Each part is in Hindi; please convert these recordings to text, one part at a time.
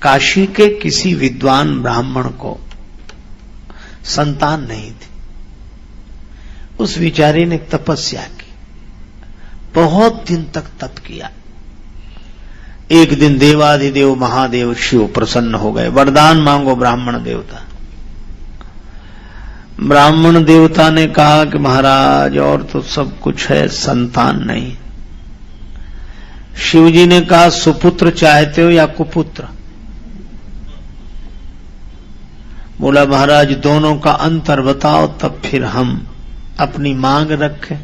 काशी के किसी विद्वान ब्राह्मण को संतान नहीं थी। उस विचारी ने तपस्या की, बहुत दिन तक तप किया। एक दिन देवाधिदेव महादेव शिव प्रसन्न हो गए। वरदान मांगो ब्राह्मण देवता। ब्राह्मण देवता ने कहा कि महाराज और तो सब कुछ है, संतान नहीं। शिव जी ने कहा सुपुत्र चाहते हो या कुपुत्र? बोला महाराज दोनों का अंतर बताओ तब फिर हम अपनी मांग रखें।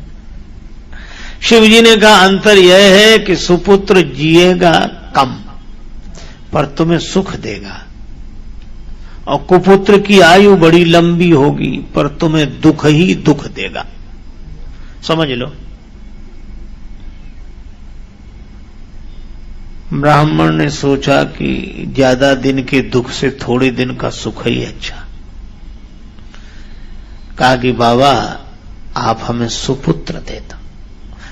शिव जी ने कहा अंतर यह है कि सुपुत्र जिएगा कम पर तुम्हें सुख देगा, और कुपुत्र की आयु बड़ी लंबी होगी पर तुम्हें दुख ही दुख देगा। समझ लो। ब्राह्मण ने सोचा कि ज्यादा दिन के दुख से थोड़े दिन का सुख ही अच्छा। कहा कि बाबा आप हमें सुपुत्र दे दो।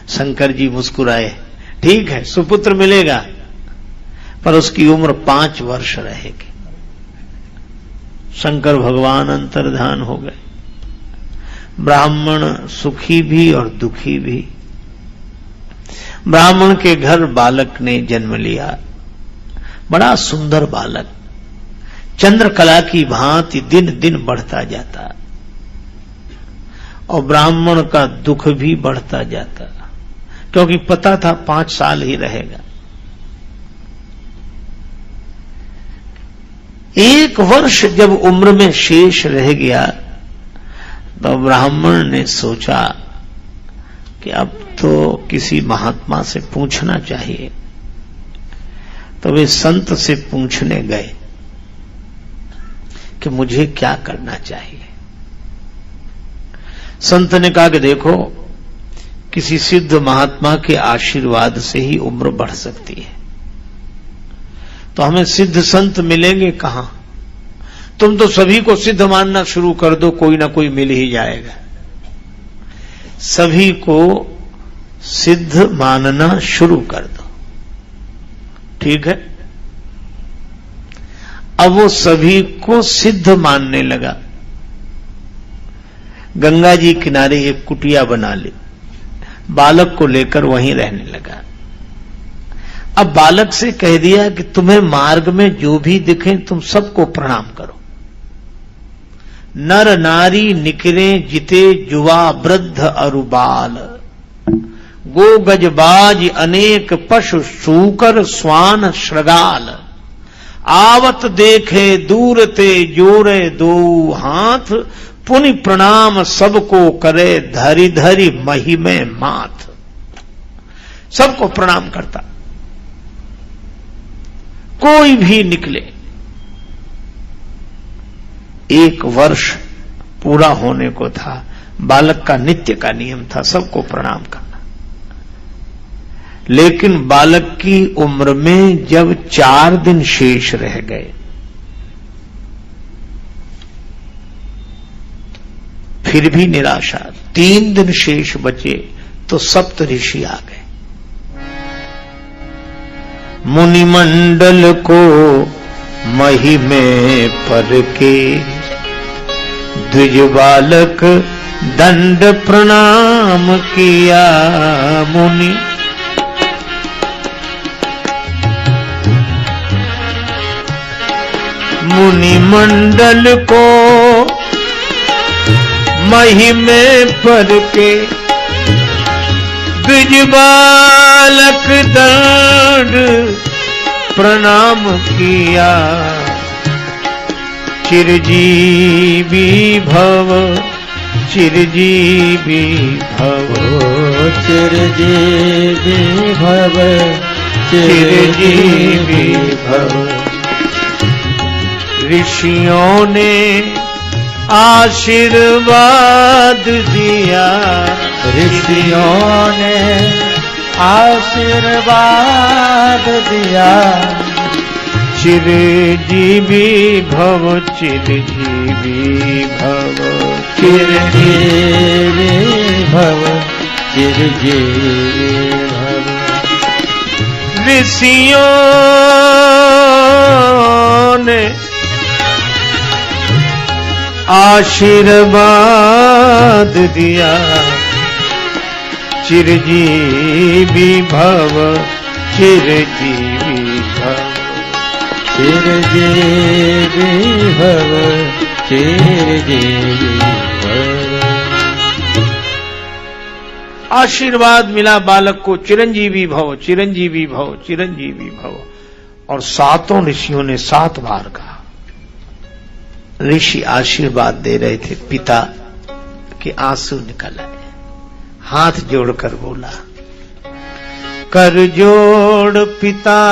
शंकर जी मुस्कुराए, ठीक है सुपुत्र मिलेगा पर उसकी उम्र 5 वर्ष रहेगी। शंकर भगवान अंतर्धान हो गए। ब्राह्मण सुखी भी और दुखी भी। ब्राह्मण के घर बालक ने जन्म लिया, बड़ा सुंदर बालक, चंद्रकला की भांति दिन दिन बढ़ता जाता, और ब्राह्मण का दुख भी बढ़ता जाता, क्योंकि पता था 5 साल ही रहेगा। 1 वर्ष जब उम्र में शेष रह गया तो ब्राह्मण ने सोचा कि अब तो किसी महात्मा से पूछना चाहिए। तो वे संत से पूछने गए कि मुझे क्या करना चाहिए। संत ने कहा कि देखो किसी सिद्ध महात्मा के आशीर्वाद से ही उम्र बढ़ सकती है, तो हमें सिद्ध संत मिलेंगे कहां? तुम तो सभी को सिद्ध मानना शुरू कर दो, कोई ना कोई मिल ही जाएगा। सभी को सिद्ध मानना शुरू कर दो, ठीक है। अब वो सभी को सिद्ध मानने लगा। गंगा जी किनारे एक कुटिया बना ली, बालक को लेकर वहीं रहने लगा। अब बालक से कह दिया कि तुम्हें मार्ग में जो भी दिखे तुम सबको प्रणाम करो। नर नारी निकरे जिते जुवा वृद्ध अरुबाल, गो गजबाज अनेक पशु सूकर स्वान श्रगाल, आवत देखे दूर ते जोरे दो हाथ, पुनि प्रणाम सबको करे धरी धरी महिमे माथ। सबको प्रणाम करता, कोई भी निकले। 1 वर्ष पूरा होने को था। बालक का नित्य का नियम था सबको प्रणाम करना। लेकिन बालक की उम्र में जब 4 दिन शेष रह गए, फिर भी निराशा। 3 दिन शेष बचे तो सप्त ऋषि आ गए। मुनिमंडल को महिमे पर के, द्विज बालक दंड प्रणाम किया। मुनि मंडल को महिमे पर के, द्विज बालक दंड प्रणाम किया। चिरजीवी भव, चिरजीवी भव, चिरजीवी भव, चिरजीवी भव। ऋषियों ने आशीर्वाद दिया, ऋषियों ने आशीर्वाद दिया। चिरजीवी भव, चिरजीवी भव, चिरजीवी भव, चिरजीवी भव। ऋषियों ने आशीर्वाद दिया, चिरजीवी भव, चिरजीवी भव, चिरजीवी भव, चिरजीवी भव। आशीर्वाद मिला बालक को, चिरंजीवी भव, चिरंजीवी भव, चिरंजीवी भव। और सातों ऋषियों ने 7 बार कहा। ऋषि आशीर्वाद दे रहे थे, पिता के आंसू निकल आए। हाथ जोड़कर बोला, कर जोड़ पिता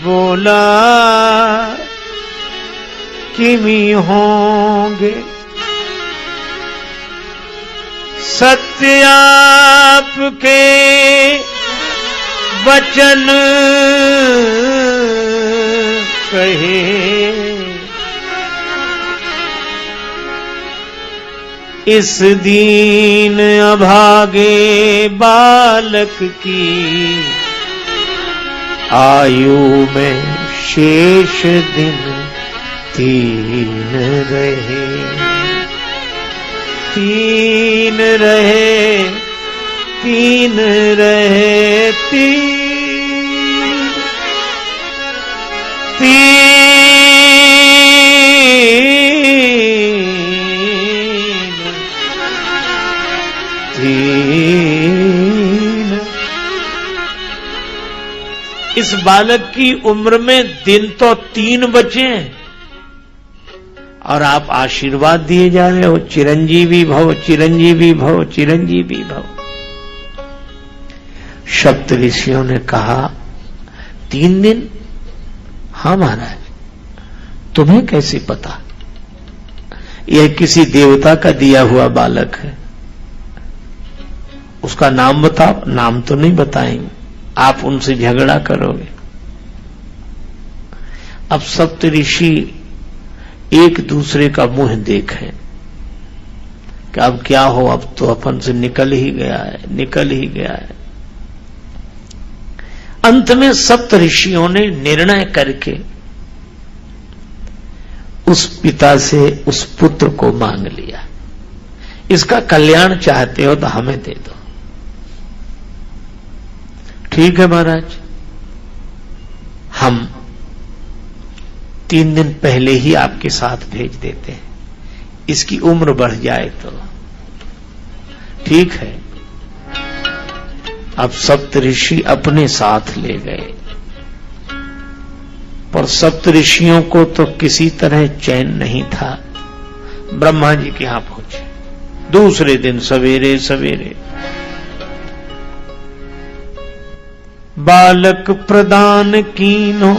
बोला, किमी होंगे, सत्य आपके वचन कहे, इस दीन अभागे बालक की आयु में शेष दिन 3 रहे, 3 रहे, 3 रहे, 3 इस बालक की उम्र में दिन तो 3 बचे और आप आशीर्वाद दिए जा रहे हो, चिरंजीवी भव, चिरंजीवी भव, चिरंजीवी भव। सप्त ऋषियों ने कहा, 3 दिन? हाँ महाराज, तुम्हें कैसे पता? यह किसी देवता का दिया हुआ बालक है, उसका नाम बताओ। नाम तो नहीं बताएंगे, आप उनसे झगड़ा करोगे। अब सप्त ऋषि एक दूसरे का मुंह देखें कि अब क्या हो, अब तो अपन से निकल ही गया है, निकल ही गया है। अंत में सप्त ऋषियों ने निर्णय करके उस पिता से उस पुत्र को मांग लिया, इसका कल्याण चाहते हो तो हमें दे दो। ठीक है महाराज, हम 3 दिन पहले ही आपके साथ भेज देते हैं, इसकी उम्र बढ़ जाए तो। ठीक है। अब सप्त ऋषि अपने साथ ले गए, पर सप्त ऋषियों को तो किसी तरह चैन नहीं था। ब्रह्मा जी के यहां पहुंचे दूसरे दिन सवेरे सवेरे। बालक प्रदान कीनो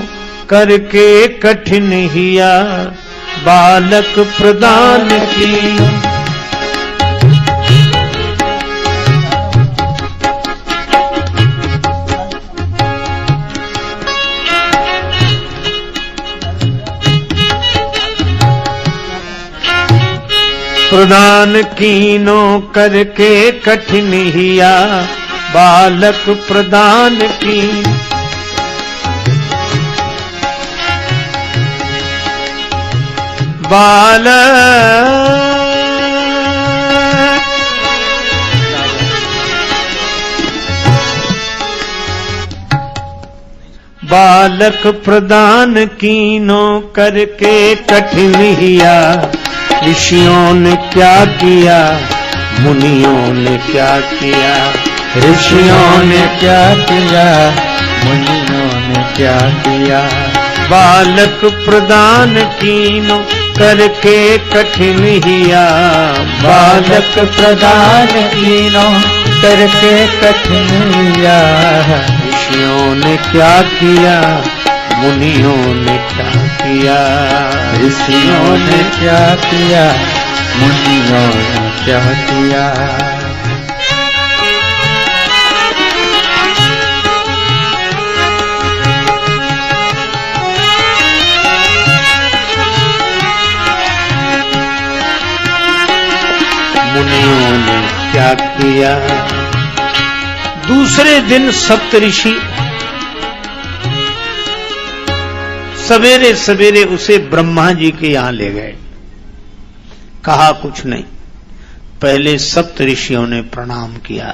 करके कठिन हिया, बालक प्रदान कीनो। प्रदान कीनो करके कठिन हिया, बालक प्रदान की। बालक प्रदान कीनो करके कठिन हिया, ऋषियों ने क्या किया, मुनियों ने क्या किया, ऋषियों ने क्या किया, मुनियों ने क्या किया। बालक प्रदान कीनो करके कठिन हिया, बालक प्रदान कीनो करके कठिन हिया। ऋषियों ने क्या किया, मुनियों ने क्या किया, ऋषियों ने क्या किया, मुनियों ने क्या किया। मुनियों ने क्या किया। दूसरे दिन सप्तऋषि सवेरे सवेरे उसे ब्रह्मा जी के यहां ले गए। कहा कुछ नहीं, पहले सप्त ऋषियों ने प्रणाम किया।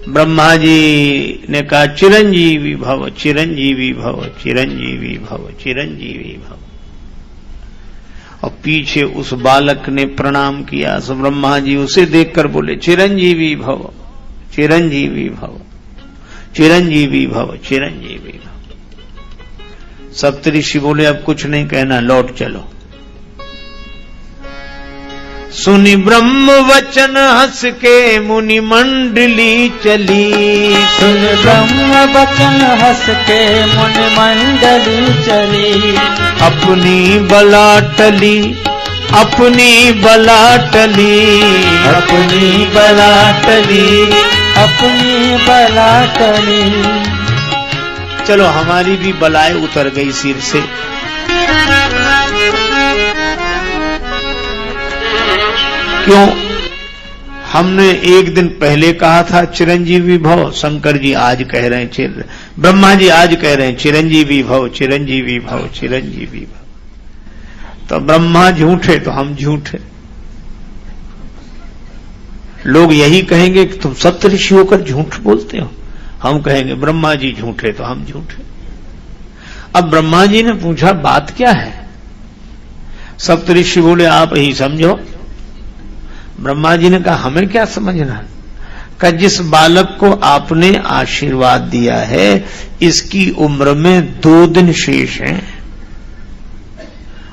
ब्रह्मा जी ने कहा चिरंजीवी भव, चिरंजीवी भव, चिरंजीवी भव, चिरंजीवी भव। और पीछे उस बालक ने प्रणाम किया। सो ब्रह्मा जी उसे देखकर बोले चिरंजीवी भव, चिरंजीवी भव, चिरंजीवी भव, चिरंजीवी भव। सप्तऋषि बोले अब कुछ नहीं कहना, लौट चलो। सुनि ब्रह्म वचन हंस के मुनि मंडली चली। सुन ब्रह्म वचन हंस के मुनि मंडली चली। अपनी बला टली, अपनी बला टली, अपनी बला टली, अपनी बला टली। चलो हमारी भी बलाएं उतर गई सिर से। क्यों? हमने एक दिन पहले कहा था चिरंजीवी भव, शंकर जी आज कह रहे हैं, ब्रह्मा जी आज कह रहे हैं चिरंजीवी भव, चिरंजीवी भव, चिरंजीवी भव। तो ब्रह्मा झूठे तो हम झूठे। लोग यही कहेंगे कि तुम सप्तऋषि होकर झूठ बोलते हो। हम कहेंगे ब्रह्मा जी झूठे तो हम झूठे। अब ब्रह्मा जी ने पूछा बात क्या है? सप्तऋषि बोले आप ही समझो। ब्रह्मा जी ने कहा हमें क्या समझना? कहा जिस बालक को आपने आशीर्वाद दिया है इसकी उम्र में 2 दिन शेष हैं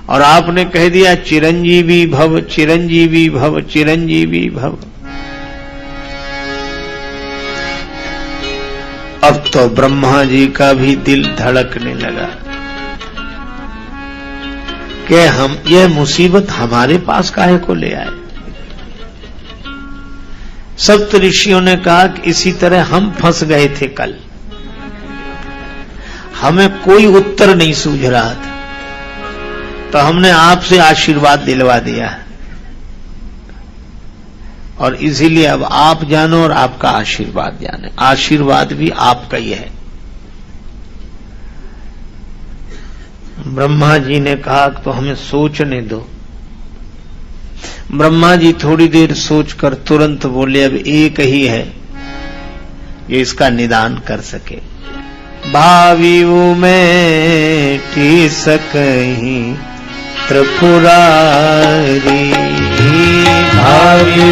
और आपने कह दिया चिरंजीवी भव, चिरंजीवी भव, चिरंजीवी भव। अब तो ब्रह्मा जी का भी दिल धड़कने लगा कि हम यह मुसीबत हमारे पास काहे को ले आए। सप्त ऋषियों ने कहा कि इसी तरह हम फंस गए थे कल, हमें कोई उत्तर नहीं सूझ रहा था तो हमने आपसे आशीर्वाद दिलवा दिया और इसीलिए अब आप जानो और आपका आशीर्वाद जाने। आशीर्वाद भी आपका ही है। ब्रह्मा जी ने कहा तो हमें सोचने दो। ब्रह्मा जी थोड़ी देर सोचकर तुरंत बोले अब एक ही है ये इसका निदान कर सके। भावी में टी सकही त्रिपुरारी, भावी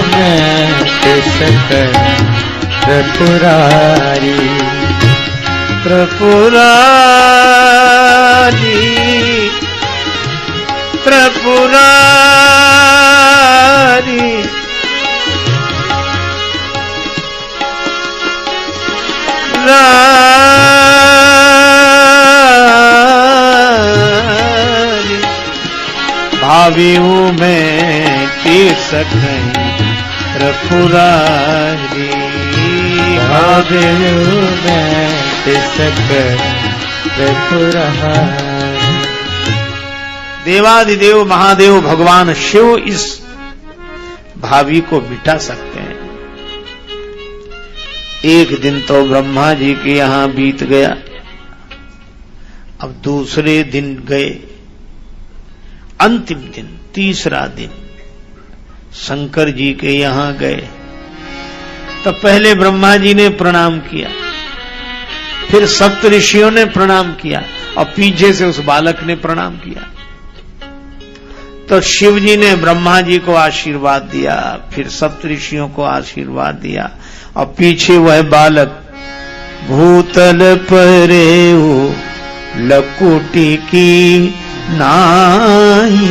में टी सकही त्रिपुरारी, त्रिपुरारी, त्रिपुरारी। भावी में टी सकही त्रिपुरारी, भावी में टी सकही त्रिपुरारी। देवादिदेव महादेव भगवान शिव इस भावी को मिटा सकते हैं। एक दिन तो ब्रह्मा जी के यहां बीत गया। अब दूसरे दिन गए, अंतिम दिन, तीसरा दिन शंकर जी के यहां गए। तो पहले ब्रह्मा जी ने प्रणाम किया, फिर सप्त ऋषियों ने प्रणाम किया और पीछे से उस बालक ने प्रणाम किया। तो शिव जी ने ब्रह्मा जी को आशीर्वाद दिया, फिर सप्त ऋषियों को आशीर्वाद दिया और पीछे वह बालक भूतल परेऊ लकुटी की नाही,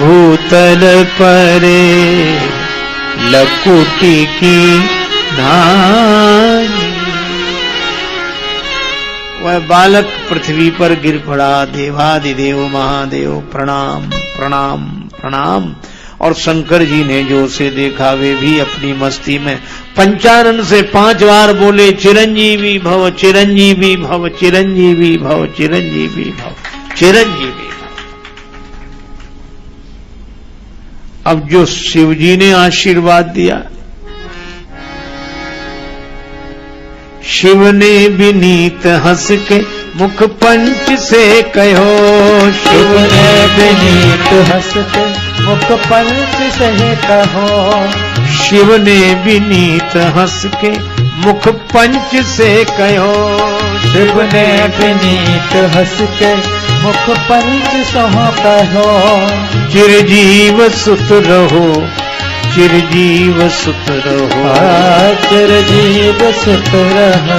भूतल परे लकुटी की नाही। वह बालक पृथ्वी पर गिर पड़ा। देवादिदेव महादेव प्रणाम प्रणाम प्रणाम। और शंकर जी ने जो उसे देखा वे भी अपनी मस्ती में पंचानन से 5 बार बोले चिरंजीवी भव चिरंजीवी भव चिरंजीवी भव चिरंजीवी भव चिरंजीवी भव। अब जो शिव जी ने आशीर्वाद दिया, शिव ने विनीत हंस के मुख पंच से कहो, शिव ने विनीत हंस के मुख पंच से कहो, शिव ने विनीत हंस के मुख पंच से कहो, शिव ने विनीत हंस के मुख पंच से कहो, चिरजीव सुत रहो चिरजीव सुत रहो, चिरजीव सुत रहो,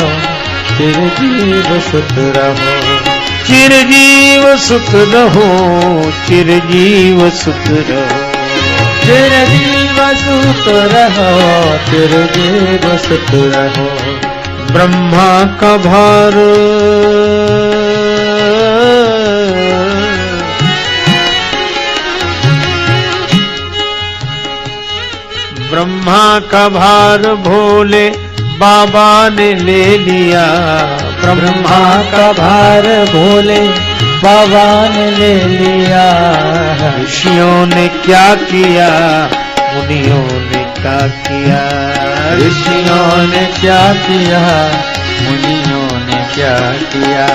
चिरजीव सुत रहो, चिरजीव सुत रहो, चिरजीव सुत रहो, चिरजीव सुत रहो, चिरजीव सुत रहो। ब्रह्मा का भार ब्रह्मा का भार भोले बाबा ने ले लिया, ब्रह्मा का भार भोले बाबा ने ले लिया, ऋषियों ने क्या किया मुनियों ने क्या किया, ऋषियों ने क्या किया मुनियों ने क्या किया,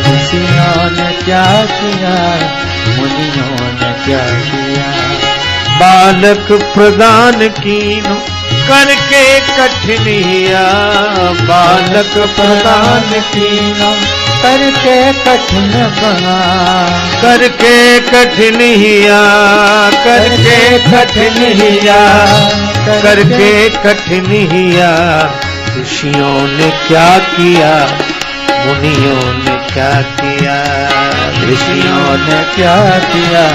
ऋषियों ने क्या किया मुनियों ने क्या किया। बालक प्रदान कीनो करके कठिनिया, बालक प्रदान कीनो करके कठिन बना, करके कठिनिया, करके कठिनिया, करके कठिनिया। ऋषियों ने क्या किया मुनियों ने क्या किया, ऋषियों ने क्या किया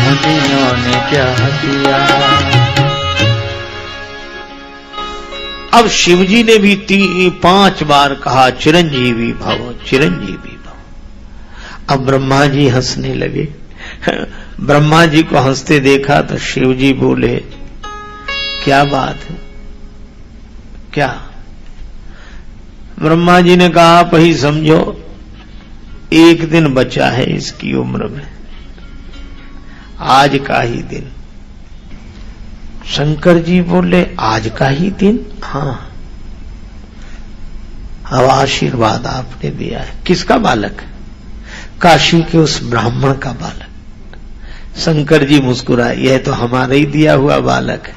मुनियों ने क्या किया। अब शिवजी ने भी 5 बार कहा चिरंजीवी भव चिरंजीवी भव। अब ब्रह्मा जी हंसने लगे। ब्रह्मा जी को हंसते देखा तो शिवजी बोले क्या बात है क्या? ब्रह्मा जी ने कहा आप ही समझो, 1 दिन बचा है इसकी उम्र में, आज का ही दिन। शंकर जी बोले आज का ही दिन? हाँ। अब आशीर्वाद आपने दिया है। किसका बालक? काशी के उस ब्राह्मण का बालक। शंकर जी मुस्कुराए, यह तो हमारा ही दिया हुआ बालक है।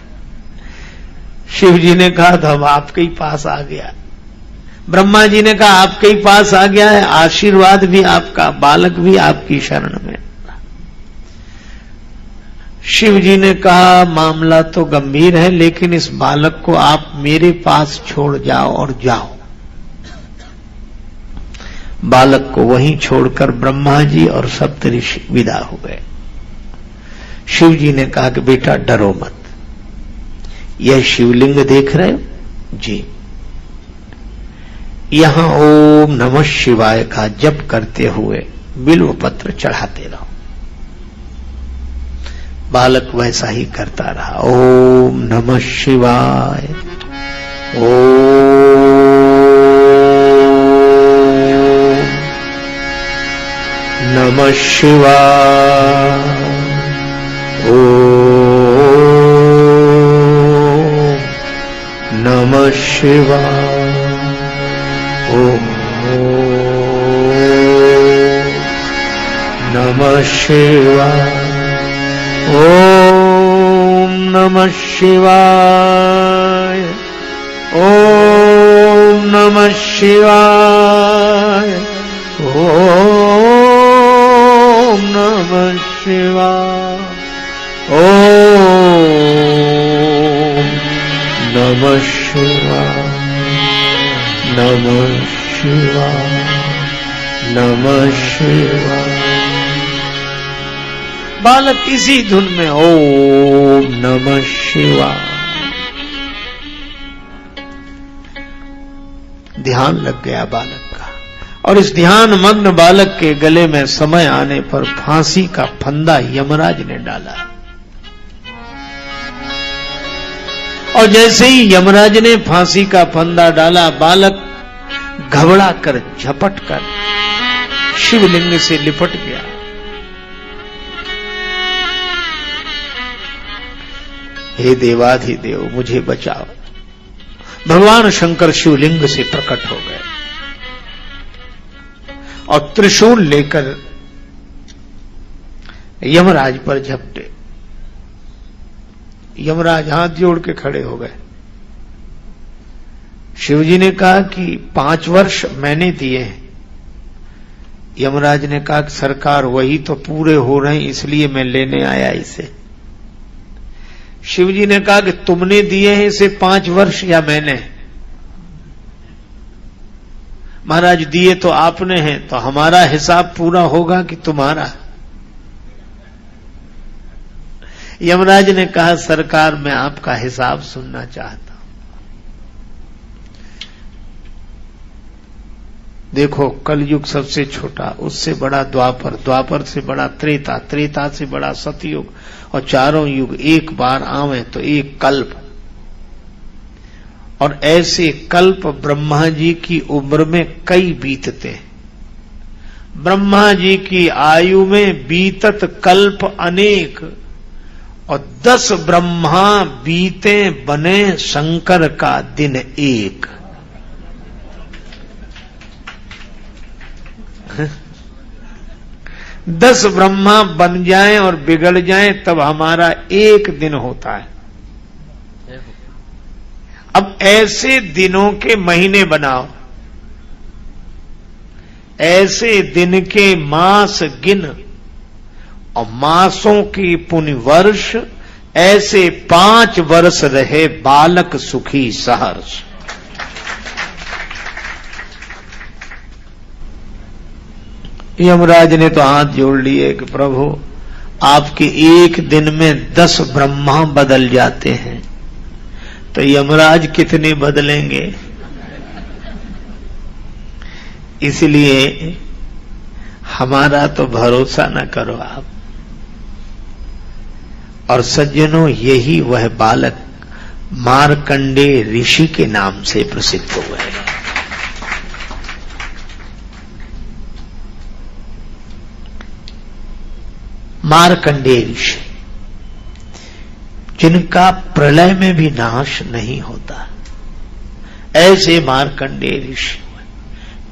शिव जी ने कहा तो हम आपके ही पास आ गया। ब्रह्मा जी ने कहा आपके ही पास आ गया है, आशीर्वाद भी आपका, बालक भी आपकी शरण में। शिव जी ने कहा मामला तो गंभीर है, लेकिन इस बालक को आप मेरे पास छोड़ जाओ और जाओ। बालक को वहीं छोड़कर ब्रह्मा जी और सप्तऋषि विदा हो गए। शिव जी ने कहा कि बेटा डरो मत, यह शिवलिंग देख रहे हो जी, यहां ओम नमः शिवाय का जप करते हुए बिल्व पत्र चढ़ाते रहो। बालक वैसा ही करता रहा। ओम नमः शिवाय, ओम नमः शिवाय, ओम नमः शिवाय, ओम नमः शिवाय, ओम नमः शिवाय, ओम नमः शिवाय, ओम नमः शिवाय, ओम नमः शिवाय, नमः शिवाय, नमः शिवाय। बालक इसी धुन में ओम नमः शिवाय। ध्यान लग गया बालक का, और इस ध्यान मग्न बालक के गले में समय आने पर फांसी का फंदा यमराज ने डाला। और जैसे ही यमराज ने फांसी का फंदा डाला, बालक घबरा कर झपट कर शिवलिंग से लिपट गया। हे देवाधिदेव मुझे बचाओ। भगवान शंकर शिवलिंग से प्रकट हो गए और त्रिशूल लेकर यमराज पर झपटे। यमराज हाथ जोड़ के खड़े हो गए। शिवजी ने कहा कि 5 वर्ष मैंने दिए हैं। यमराज ने कहा कि सरकार वही तो पूरे हो रहे हैं, इसलिए मैं लेने आया इसे। शिवजी ने कहा कि तुमने दिए हैं इसे 5 वर्ष या मैंने? महाराज दिए तो आपने हैं, तो हमारा हिसाब पूरा होगा कि तुम्हारा? यमराज ने कहा सरकार मैं आपका हिसाब सुनना चाहता हूं। देखो कलयुग सबसे छोटा, उससे बड़ा द्वापर, द्वापर से बड़ा त्रेता, त्रेता से बड़ा सतयुग, और चारों युग एक बार आवे तो एक कल्प। और ऐसे कल्प ब्रह्मा जी की उम्र में कई बीतते। ब्रह्मा जी की आयु में बीतत कल्प अनेक, और 10 ब्रह्मा बीते बने शंकर का दिन एक। दस ब्रह्मा बन जाएं और बिगड़ जाएं तब हमारा एक दिन होता है। अब ऐसे दिनों के महीने बनाओ, ऐसे दिन के मास गिन, और मासों की पुण्य वर्ष, ऐसे 5 वर्ष रहे बालक सुखी सहर्ष। यमराज ने तो हाथ जोड़ लिए कि प्रभु आपके एक दिन में 10 ब्रह्मा बदल जाते हैं, तो यमराज कितने बदलेंगे? इसलिए हमारा तो भरोसा न करो आप। और सज्जनों यही वह बालक मार्कंडेय ऋषि के नाम से प्रसिद्ध हुआ है। मार्कंडेय ऋषि जिनका प्रलय में भी नाश नहीं होता, ऐसे मार्कंडेय ऋषि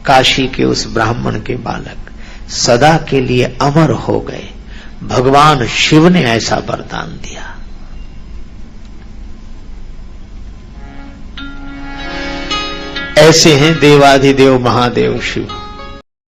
काशी के उस ब्राह्मण के बालक सदा के लिए अमर हो गए। भगवान शिव ने ऐसा वरदान दिया। ऐसे हैं देवाधिदेव महादेव शिव।